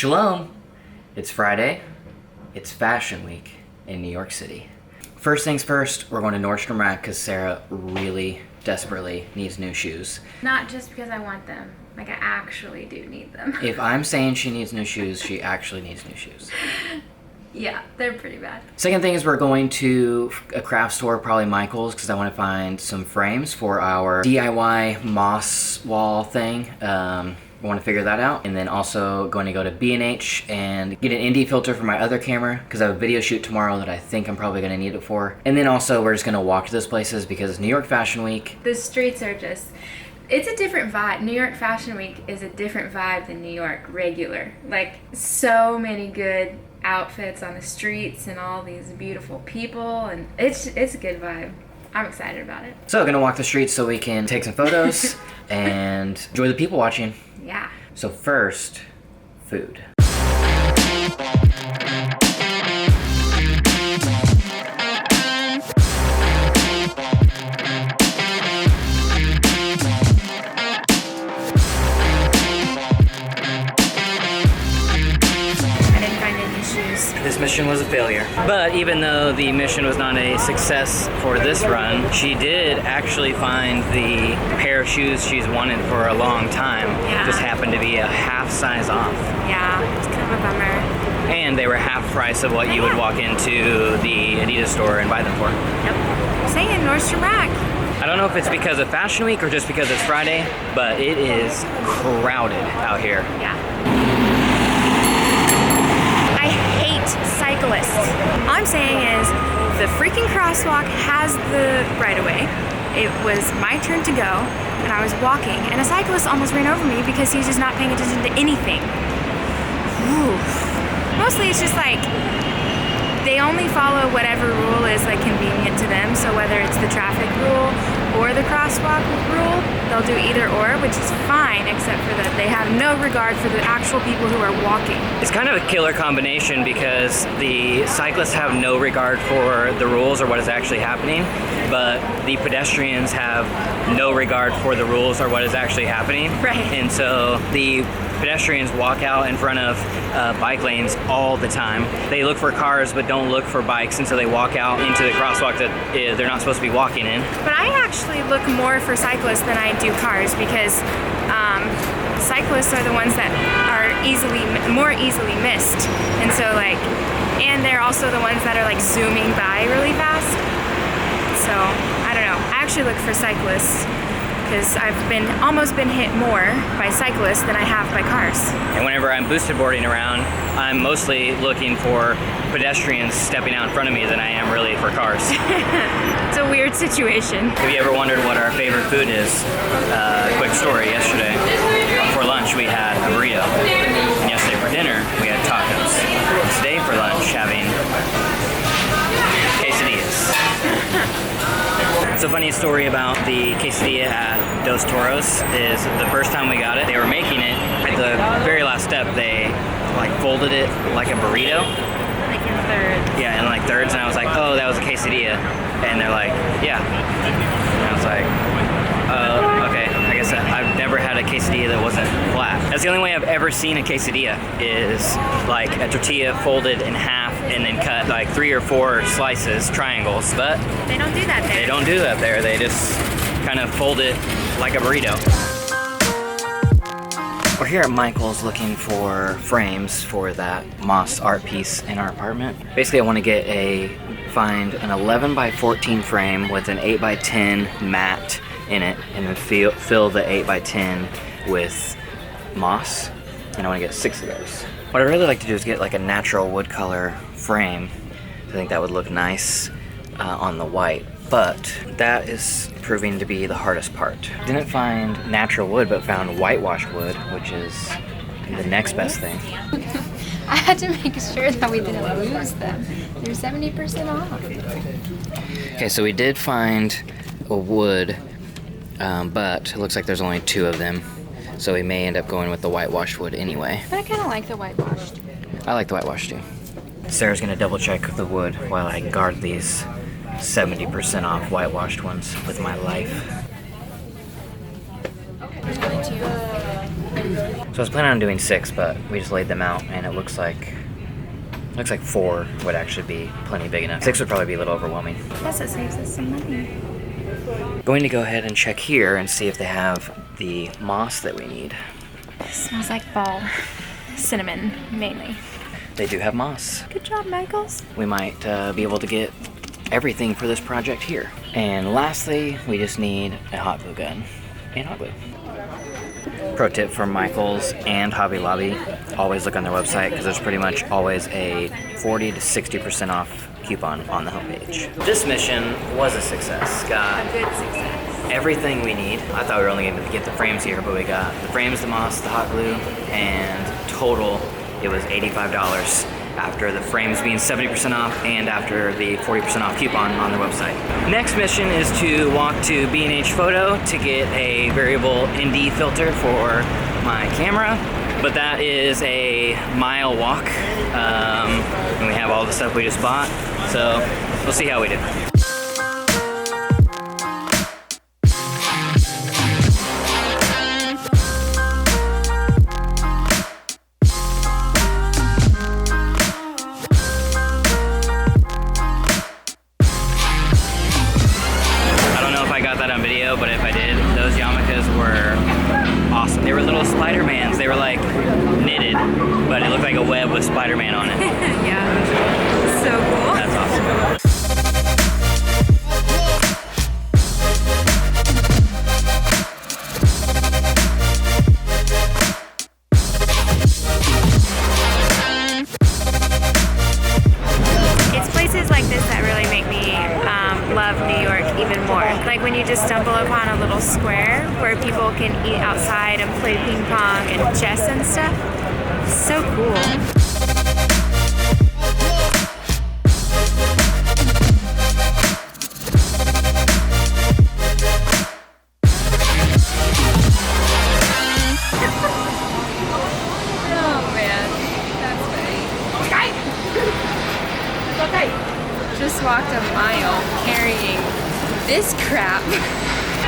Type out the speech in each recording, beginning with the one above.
Shalom! It's Friday. It's Fashion Week in New York City. First things first, we're going to Nordstrom Rack because Sarah really desperately needs new shoes. Not just because I want them. Like, I actually do need them. If I'm saying she needs new shoes, she actually needs new shoes. Yeah, they're pretty bad. Second thing is we're going to a craft store, probably Michael's, because I want to find some frames for our DIY moss wall thing. I want to figure that out. And then also going to go to B&H and get an ND filter for my other camera because I have a video shoot tomorrow that I think I'm probably going to need it for. And then also we're just going to walk to those places because it's New York Fashion Week. The streets are just, it's a different vibe. New York Fashion Week is a different vibe than New York regular. Like, so many good outfits on the streets and all these beautiful people, and it's a good vibe. I'm excited about it. So gonna walk the streets so we can take some photos and enjoy the people watching. Yeah. So first, food. This mission was a failure. But even though the mission was not a success for this run, she did actually find the pair of shoes she's wanted for a long time. Yeah. Just happened to be a half size off. Yeah, it's kind of a bummer. And they were half price of what you would walk into the Adidas store and buy them for. Yep. Saying Nordstrom Rack. I don't know if it's because of Fashion Week or just because it's Friday, but it is crowded out here. Yeah. Cyclists. All I'm saying is the freaking crosswalk has the right-of-way. It was my turn to go, and I was walking, and a cyclist almost ran over me because he's just not paying attention to anything. Oof. Mostly it's just like they only follow whatever rule is like convenient to them. So whether it's the traffic rule or the crosswalk rule, they'll do either or, which is fine, except for that they have no regard for the actual people who are walking. It's kind of a killer combination because the cyclists have no regard for the rules or what is actually happening, but the pedestrians have no regard for the rules or what is actually happening. Right. And so the pedestrians walk out in front of bike lanes all the time. They look for cars but don't look for bikes, and so they walk out into the crosswalk that they're not supposed to be walking in. But I actually look more for cyclists than I do cars because cyclists are the ones that are more easily missed. And so and they're also the ones that are like zooming by really fast. So I don't know. I actually look for cyclists because I've almost been hit more by cyclists than I have by cars. And whenever I'm boosted boarding around, I'm mostly looking for pedestrians stepping out in front of me than I am really for cars. It's a weird situation. Have you ever wondered what our favorite food is? Quick story, yesterday for lunch we had a burrito. And yesterday for dinner we had tacos. Today for lunch having quesadillas. So funny story about the quesadilla at Dos Toros is the first time we got it, they were making it. At the very last step, they folded it like a burrito. Like in thirds. Yeah, in thirds, and I was like, oh, that was a quesadilla. And they're like, yeah. And I was like, okay. I guess I've never had a quesadilla that wasn't flat. That's the only way I've ever seen a quesadilla is like a tortilla folded in half and then cut 3 or 4 slices, triangles. But they don't do that there. They don't do that there. They just kind of fold it like a burrito. We're here at Michael's looking for frames for that moss art piece in our apartment. Basically, I want to find an 11 by 14 frame with an 8 by 10 mat in it, and then fill the 8 by 10 with moss. And I want to get 6 of those. What I really like to do is get a natural wood color frame. I think that would look nice on the white. But that is proving to be the hardest part. Didn't find natural wood, but found whitewashed wood, which is the next best thing. I had to make sure that we didn't lose them. They're 70% off. Okay, so we did find a wood, but it looks like there's only 2 of them. So we may end up going with the whitewashed wood anyway. But I kind of like the whitewashed. I like the whitewashed too. Sarah's gonna double check the wood while I guard these 70% off whitewashed ones with my life. So I was planning on doing 6, but we just laid them out, and it looks like 4 would actually be plenty big enough. 6 would probably be a little overwhelming. Plus it saves us some money. Going to go ahead and check here and see if they have the moss that we need. It smells like fall. Cinnamon, mainly. They do have moss. Good job, Michaels. We might be able to get everything for this project here. And lastly, we just need a hot glue gun and hot glue. Pro tip from Michaels and Hobby Lobby, always look on their website because there's pretty much always a 40 to 60% off coupon on the homepage. This mission was a success. Got A good success. everything we need. I thought we were only going to get the frames here, but we got the frames, the moss, the hot glue, and total it was $85 after the frames being 70% off and after the 40% off coupon on their website. Next mission is to walk to B&H Photo to get a variable ND filter for my camera, but that is a mile walk, and we have all the stuff we just bought, so we'll see how we do. But if I did, those yarmulkes were awesome. They were little Spider-Mans. They were like knitted, but it looked like a web with Spider-Man on it. Yeah, so cool. That's awesome. It's places like this that really make me love New York even more. Like when you just stumble upon a little square where people can eat outside and play ping pong and chess and stuff. So cool. Just walked a mile carrying this crap.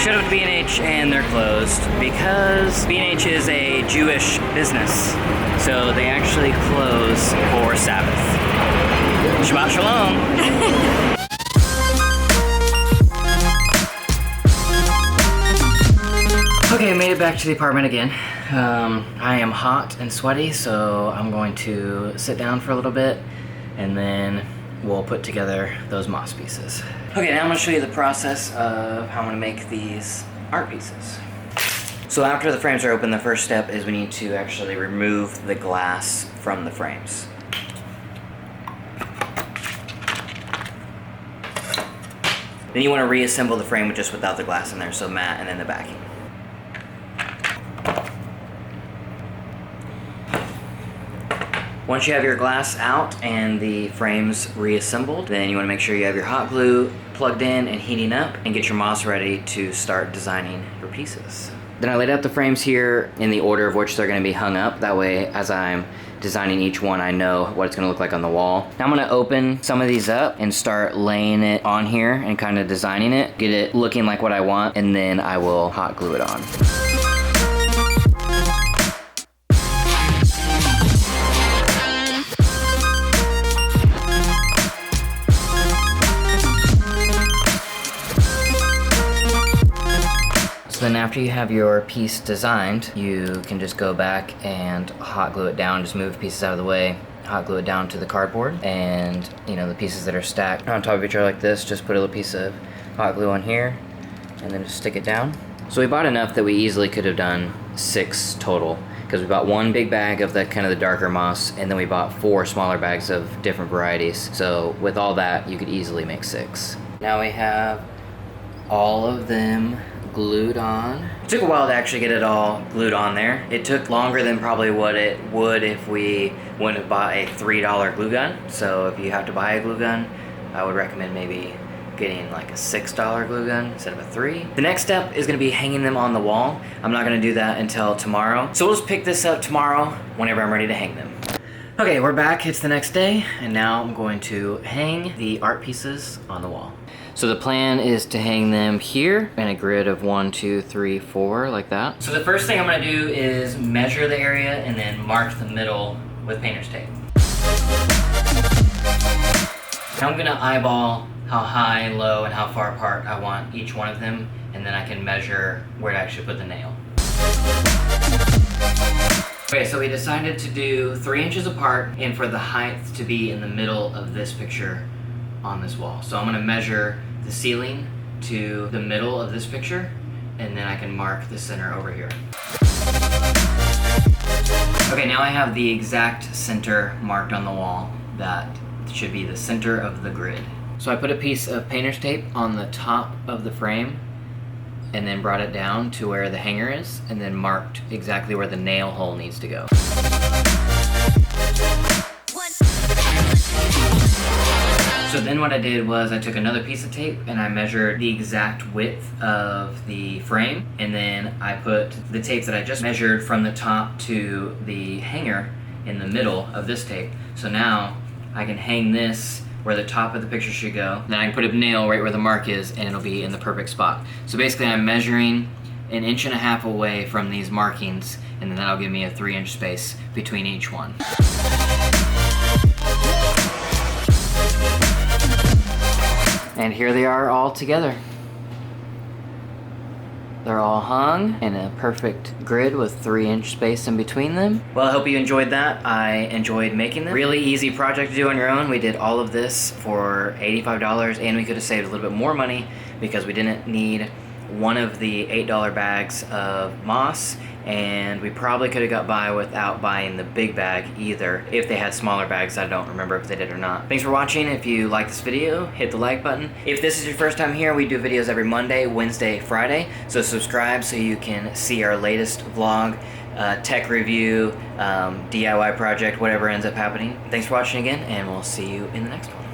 Showed up to B&H and they're closed because B&H is a Jewish business. So they actually close for Sabbath. Shabbat Shalom. Okay, made it back to the apartment again. I am hot and sweaty, so I'm going to sit down for a little bit and then we'll put together those moss pieces. Okay, now I'm gonna show you the process of how I'm gonna make these art pieces. So after the frames are open, the first step is we need to actually remove the glass from the frames. Then you wanna reassemble the frame just without the glass in there, so matte and then the backing. Once you have your glass out and the frames reassembled, then you want to make sure you have your hot glue plugged in and heating up and get your moss ready to start designing your pieces. Then I laid out the frames here in the order of which they're going to be hung up. That way, as I'm designing each one, I know what it's going to look like on the wall. Now I'm going to open some of these up and start laying it on here and kind of designing it, get it looking like what I want, and then I will hot glue it on. Then after you have your piece designed, you can just go back and hot glue it down, just move pieces out of the way, hot glue it down to the cardboard, and the pieces that are stacked on top of each other like this, just put a little piece of hot glue on here, and then just stick it down. So we bought enough that we easily could have done 6 total, because we bought 1 big bag of the kind of the darker moss, and then we bought 4 smaller bags of different varieties. So with all that, you could easily make 6. Now we have all of them glued on. It took a while to actually get it all glued on there. It took longer than probably what it would if we wouldn't have bought a $3 glue gun. So if you have to buy a glue gun, I would recommend maybe getting like a $6 glue gun instead of a $3. The next step is gonna be hanging them on the wall. I'm not gonna do that until tomorrow. So we'll just pick this up tomorrow whenever I'm ready to hang them. Okay, we're back, it's the next day, and now I'm going to hang the art pieces on the wall. So the plan is to hang them here in a grid of 1, 2, 3, 4, like that. So the first thing I'm gonna do is measure the area and then mark the middle with painter's tape. Now I'm gonna eyeball how high, low, and how far apart I want each one of them, and then I can measure where to actually put the nail. Okay, so we decided to do 3 inches apart and for the height to be in the middle of this picture on this wall. So I'm gonna measure the ceiling to the middle of this picture, and then I can mark the center over here. Okay, now I have the exact center marked on the wall. That should be the center of the grid. So I put a piece of painter's tape on the top of the frame and then brought it down to where the hanger is and then marked exactly where the nail hole needs to go. So then what I did was I took another piece of tape and I measured the exact width of the frame, and then I put the tape that I just measured from the top to the hanger in the middle of this tape. So now I can hang this where the top of the picture should go. Then I can put a nail right where the mark is and it'll be in the perfect spot. So basically I'm measuring 1.5 inches away from these markings, and then that'll give me a 3-inch space between each one. And here they are all together. They're all hung in a perfect grid with 3-inch space in between them. Well, I hope you enjoyed that. I enjoyed making them. Really easy project to do on your own. We did all of this for $85, and we could have saved a little bit more money because we didn't need one of the $8 bags of moss, and we probably could have got by without buying the big bag either if they had smaller bags. I don't remember if they did or not. Thanks for watching. If you like this video, hit the like button. If this is your first time here, we do videos every Monday, Wednesday, Friday, so subscribe so you can see our latest vlog, tech review, DIY project, whatever ends up happening. Thanks for watching again, and we'll see you in the next one.